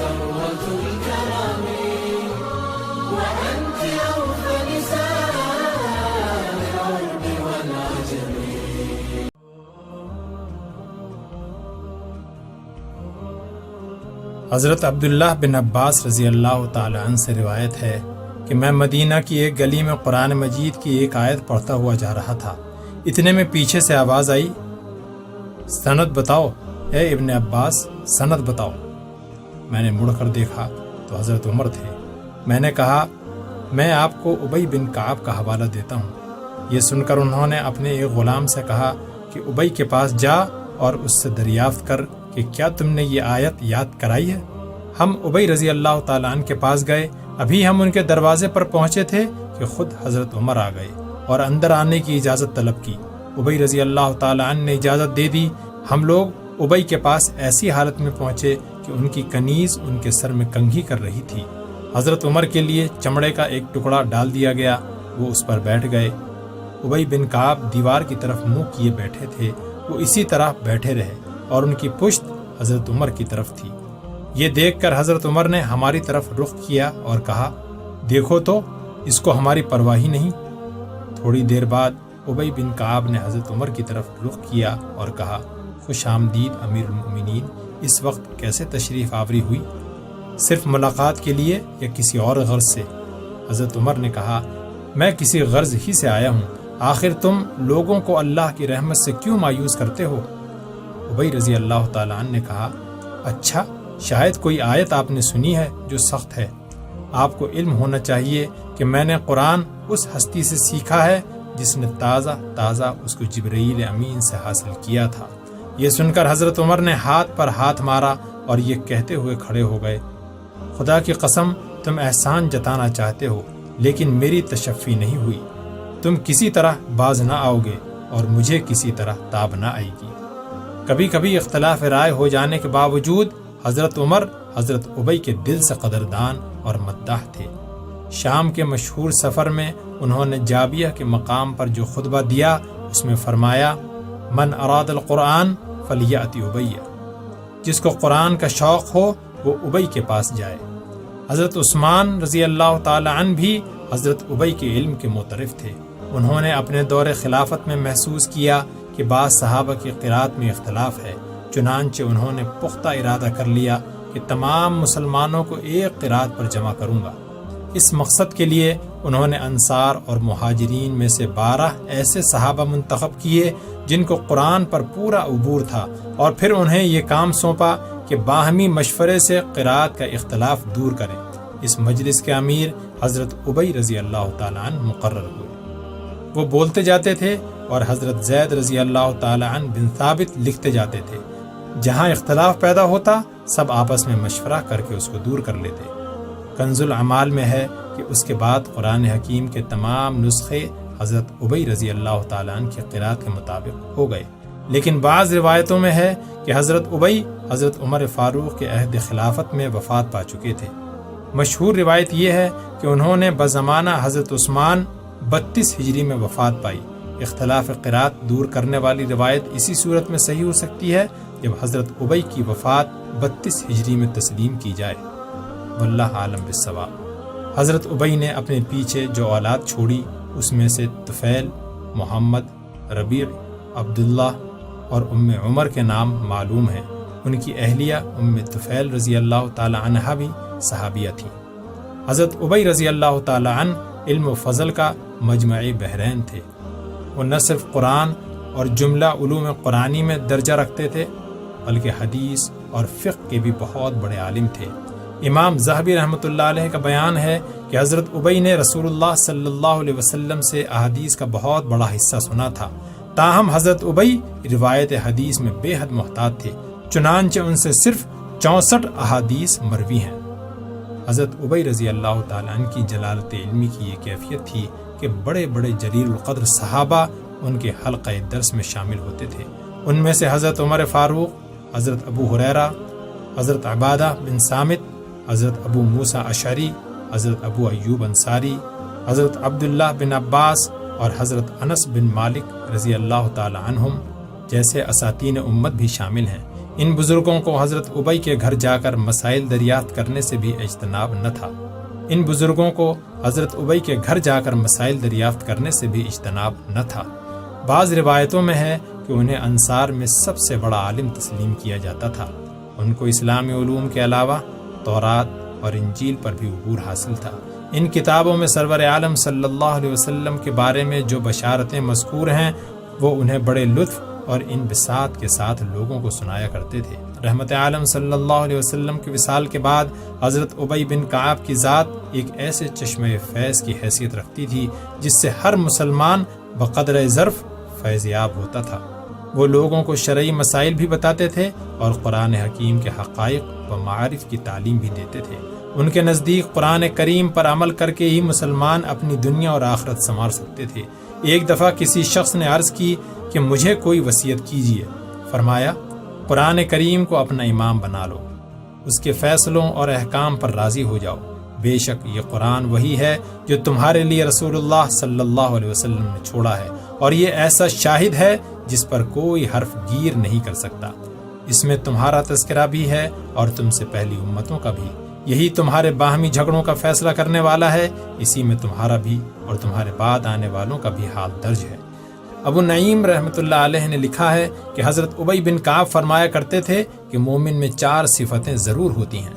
ذروة الكرم وأنت أوفى نساء العرب والعجم. حضرت عبداللہ بن عباس رضی اللہ تعالی عنہ سے روایت ہے کہ میں مدینہ کی ایک گلی میں قرآن مجید کی ایک آیت پڑھتا ہوا جا رہا تھا. اتنے میں پیچھے سے آواز آئی، سند بتاؤ اے ابن عباس، سند بتاؤ. میں نے مڑ کر دیکھا تو حضرت عمر تھے. میں نے کہا میں آپ کو ابی بن کعب کا حوالہ دیتا ہوں. یہ سن کر انہوں نے اپنے ایک غلام سے کہا کہ ابی کے پاس جا اور اس سے دریافت کر کہ کیا تم نے یہ آیت یاد کرائی ہے. ہم ابی رضی اللہ تعالیٰ عنہ کے پاس گئے. ابھی ہم ان کے دروازے پر پہنچے تھے کہ خود حضرت عمر آ گئے اور اندر آنے کی اجازت طلب کی. ابی رضی اللہ تعالیٰ عنہ نے اجازت دے دی. ہم لوگ ابی کے پاس ایسی حالت میں پہنچے کہ ان کی کنیز ان کے سر میں کنگھی کر رہی تھی. حضرت عمر کے لیے چمڑے کا ایک ٹکڑا ڈال دیا گیا. وہ اس پر بیٹھ گئے. ابی بن کعب دیوار کی طرف منہ کیے بیٹھے تھے. وہ اسی طرح بیٹھے رہے اور ان کی پشت حضرت عمر کی طرف تھی. یہ دیکھ کر حضرت عمر نے ہماری طرف رخ کیا اور کہا دیکھو تو اس کو ہماری پرواہ ہی نہیں. تھوڑی دیر بعد ابی بن کعب نے حضرت عمر کی طرف رخ کیا اور کہا خوش آمدید امیر المؤمنین، اس وقت کیسے تشریف آوری ہوئی؟ صرف ملاقات کے لیے یا کسی اور غرض سے؟ حضرت عمر نے کہا میں کسی غرض ہی سے آیا ہوں. آخر تم لوگوں کو اللہ کی رحمت سے کیوں مایوس کرتے ہو؟ ابی رضی اللہ تعالیٰ عنہ نے کہا اچھا، شاید کوئی آیت آپ نے سنی ہے جو سخت ہے. آپ کو علم ہونا چاہیے کہ میں نے قرآن اس ہستی سے سیکھا ہے جس نے تازہ اس کو جبرائیل امین سے حاصل کیا تھا. یہ سن کر حضرت عمر نے ہاتھ پر ہاتھ مارا اور یہ کہتے ہوئے کھڑے ہو گئے خدا کی قسم تم احسان جتانا چاہتے ہو لیکن میری تشفی نہیں ہوئی. تم کسی طرح باز نہ آؤ گے اور مجھے کسی طرح تاب نہ آئے گی. کبھی کبھی اختلاف رائے ہو جانے کے باوجود حضرت عمر حضرت ابی کے دل سے قدردان اور مداح تھے. شام کے مشہور سفر میں انہوں نے جابیہ کے مقام پر جو خطبہ دیا اس میں فرمایا من اراد القرآن فلیأتی ابی، جس کو قرآن کا شوق ہو وہ ابی کے پاس جائے. حضرت عثمان رضی اللہ تعالی عنہ بھی حضرت ابی کے علم کے معترف تھے. انہوں نے اپنے دور خلافت میں محسوس کیا کہ بعض صحابہ کی قرات میں اختلاف ہے. چنانچہ انہوں نے پختہ ارادہ کر لیا کہ تمام مسلمانوں کو ایک قرات پر جمع کروں گا. اس مقصد کے لیے انہوں نے انصار اور مہاجرین میں سے 12 ایسے صحابہ منتخب کیے جن کو قرآن پر پورا عبور تھا اور پھر انہیں یہ کام سونپا کہ باہمی مشورے سے قرات کا اختلاف دور کریں. اس مجلس کے امیر حضرت ابی رضی اللہ تعالیٰ عنہ مقرر ہوئے. وہ بولتے جاتے تھے اور حضرت زید رضی اللہ تعالیٰ عنہ بن ثابت لکھتے جاتے تھے. جہاں اختلاف پیدا ہوتا سب آپس میں مشورہ کر کے اس کو دور کر لیتے. کنز الاعمال میں ہے کہ اس کے بعد قرآن حکیم کے تمام نسخے حضرت ابی رضی اللہ تعالیٰ عنہ کی قرات کے مطابق ہو گئے. لیکن بعض روایتوں میں ہے کہ حضرت ابی حضرت عمر فاروق کے عہد خلافت میں وفات پا چکے تھے. مشہور روایت یہ ہے کہ انہوں نے بزمانہ حضرت عثمان 32 ہجری میں وفات پائی. اختلاف قرات دور کرنے والی روایت اسی صورت میں صحیح ہو سکتی ہے جب حضرت ابی کی وفات 32 ہجری میں تسلیم کی جائے. واللہ عالم بالصواب. حضرت ابی نے اپنے پیچھے جو اولاد چھوڑی اس میں سے طفیل، محمد، ربیع، عبداللہ اور ام عمر کے نام معلوم ہیں. ان کی اہلیہ ام طفیل رضی اللہ تعالی عنہا بھی صحابیہ تھی. حضرت ابی رضی اللہ تعالی عنہ علم و فضل کا مجمع بحرین تھے. وہ نہ صرف قرآن اور جملہ علوم قرآنی میں درجہ رکھتے تھے بلکہ حدیث اور فقہ کے بھی بہت بڑے عالم تھے. امام ذہبی رحمۃ اللہ علیہ کا بیان ہے کہ حضرت ابی نے رسول اللہ صلی اللہ علیہ وسلم سے احادیث کا بہت بڑا حصہ سنا تھا. تاہم حضرت ابی روایت حدیث میں بے حد محتاط تھے. چنانچہ ان سے صرف 64 احادیث مروی ہیں. حضرت ابی رضی اللہ تعالیٰ عنہ کی جلالت علمی کی یہ کیفیت تھی کہ بڑے بڑے جلیل القدر صحابہ ان کے حلقہ درس میں شامل ہوتے تھے. ان میں سے حضرت عمر فاروق، حضرت ابو ہریرہ، حضرت عبادہ بن صامت، حضرت ابو موسیٰ اشعری، حضرت ابو ایوب انصاری، حضرت عبداللہ بن عباس اور حضرت انس بن مالک رضی اللہ تعالی عنہم جیسے اساتین امت بھی شامل ہیں. ان بزرگوں کو حضرت ابی کے گھر جا کر مسائل دریافت کرنے سے بھی اجتناب نہ تھا۔ ان بزرگوں کو حضرت ابی کے گھر جا کر مسائل دریافت کرنے سے بھی اجتناب نہ تھا۔ بعض روایتوں میں ہے کہ انہیں انصار میں سب سے بڑا عالم تسلیم کیا جاتا تھا۔ ان کو اسلامی علوم کے علاوہ تورات اور انجیل پر بھی عبور حاصل تھا۔ ان کتابوں میں سرور عالم صلی اللہ علیہ وسلم کے بارے میں جو بشارتیں مذکور ہیں وہ انہیں بڑے لطف اور انبساط کے ساتھ لوگوں کو سنایا کرتے تھے۔ رحمت عالم صلی اللہ علیہ وسلم کے وصال کے بعد حضرت ابی بن کعب کی ذات ایک ایسے چشمہ فیض کی حیثیت رکھتی تھی جس سے ہر مسلمان بقدر ظرف فیض یاب ہوتا تھا۔ وہ لوگوں کو شرعی مسائل بھی بتاتے تھے اور قرآن حکیم کے حقائق و معارف کی تعلیم بھی دیتے تھے۔ ان کے نزدیک قرآن کریم پر عمل کر کے ہی مسلمان اپنی دنیا اور آخرت سنوار سکتے تھے۔ ایک دفعہ کسی شخص نے عرض کی کہ مجھے کوئی وصیت کیجیے۔ فرمایا، قرآن کریم کو اپنا امام بنا لو، اس کے فیصلوں اور احکام پر راضی ہو جاؤ۔ بے شک یہ قرآن وہی ہے جو تمہارے لیے رسول اللہ صلی اللہ علیہ وسلم نے چھوڑا ہے، اور یہ ایسا شاہد ہے جس پر کوئی حرف گیر نہیں کر سکتا۔ اس میں تمہارا تذکرہ بھی ہے اور تم سے پہلی امتوں کا بھی۔ یہی تمہارے باہمی جھگڑوں کا فیصلہ کرنے والا ہے، اسی میں تمہارا بھی اور تمہارے بعد آنے والوں کا بھی حال درج ہے۔ ابو نعیم رحمۃ اللہ علیہ نے لکھا ہے کہ حضرت ابی بن کعب فرمایا کرتے تھے کہ مومن میں 4 صفتیں ضرور ہوتی ہیں۔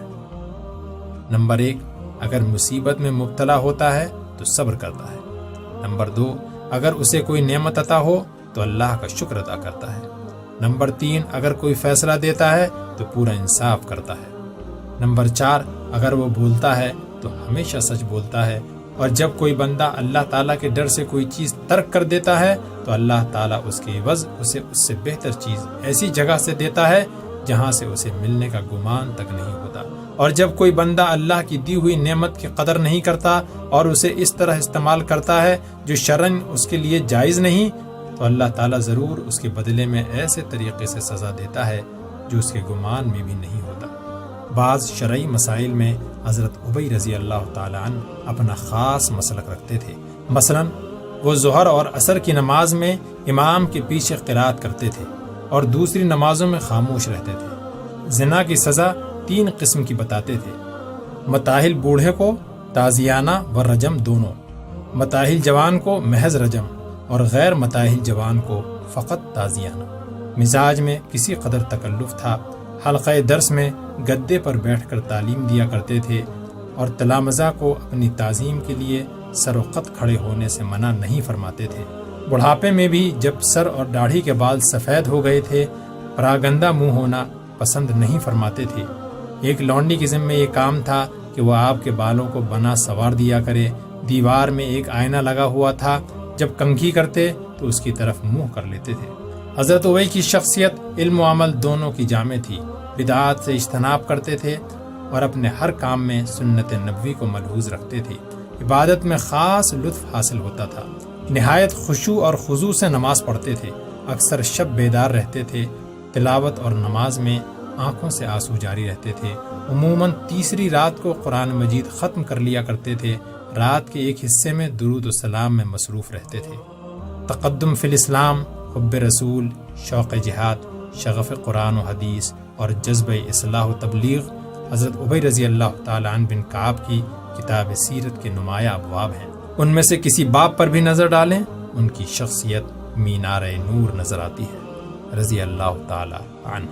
نمبر 1، اگر مصیبت میں مبتلا ہوتا ہے تو صبر کرتا ہے۔ نمبر 2، اگر اسے کوئی نعمت عطا ہو تو اللہ کا شکر ادا کرتا ہے۔ نمبر 3، اگر کوئی فیصلہ دیتا ہے تو پورا انصاف کرتا ہے۔ نمبر 4، اگر وہ بولتا ہے تو ہمیشہ سچ بولتا ہے، اور جب کوئی بندہ اللہ تعالیٰ کے ڈر سے کوئی چیز ترک کر دیتا ہے تو اللہ تعالیٰ اس کے عوض اسے اس سے بہتر چیز ایسی جگہ سے دیتا ہے جہاں سے اسے ملنے کا گمان تک نہیں ہوتا۔ اور جب کوئی بندہ اللہ کی دی ہوئی نعمت کی قدر نہیں کرتا اور اسے اس طرح استعمال کرتا ہے جو شرعاً اس کے لیے جائز نہیں، تو اللہ تعالیٰ ضرور اس کے بدلے میں ایسے طریقے سے سزا دیتا ہے جو اس کے گمان میں بھی نہیں ہوتا۔ بعض شرعی مسائل میں حضرت ابی رضی اللہ تعالیٰ عنہ اپنا خاص مسلک رکھتے تھے۔ مثلا وہ ظہر اور عصر کی نماز میں امام کے پیچھے قرات کرتے تھے اور دوسری نمازوں میں خاموش رہتے تھے۔ زنا کی سزا 3 قسم کی بتاتے تھے: متاہل بوڑھے کو تازیانہ و رجم دونوں، متاہل جوان کو محض رجم، اور غیر متاہل جوان کو فقط تازیانہ۔ مزاج میں کسی قدر تکلف تھا۔ حلقہ درس میں گدے پر بیٹھ کر تعلیم دیا کرتے تھے اور تلامذہ کو اپنی تعظیم کے لیے سر و قد کھڑے ہونے سے منع نہیں فرماتے تھے۔ بڑھاپے میں بھی جب سر اور داڑھی کے بال سفید ہو گئے تھے، پراگندہ منہ ہونا پسند نہیں فرماتے تھے۔ ایک لونڈی کے ذمہ یہ کام تھا کہ وہ آپ کے بالوں کو بنا سوار دیا کرے۔ دیوار میں ایک آئینہ لگا ہوا تھا، جب کنگھی کرتے تو اس کی طرف منہ کر لیتے تھے۔ حضرت ابی کی شخصیت علم و عمل دونوں کی جامع تھی۔ بدعات سے اجتناب کرتے تھے اور اپنے ہر کام میں سنت نبوی کو ملحوظ رکھتے تھے۔ عبادت میں خاص لطف حاصل ہوتا تھا۔ نہایت خشوع اور خضوع سے نماز پڑھتے تھے۔ اکثر شب بیدار رہتے تھے۔ تلاوت اور نماز میں آنکھوں سے آنسو جاری رہتے تھے۔ عموماً تیسری رات کو قرآن مجید ختم کر لیا کرتے تھے۔ رات کے ایک حصے میں درود و سلام میں مصروف رہتے تھے۔ تقدم فی الاسلام، حب رسول، شوق جہاد، شغف قرآن و حدیث اور جذبہ اصلاح و تبلیغ حضرت ابی رضی اللہ تعالیٰ عنہ بن کعب کی کتاب سیرت کے نمایاں ابواب ہیں۔ ان میں سے کسی باب پر بھی نظر ڈالیں، ان کی شخصیت مینار نور نظر آتی ہے، رضی اللہ تعالیٰ عنہ۔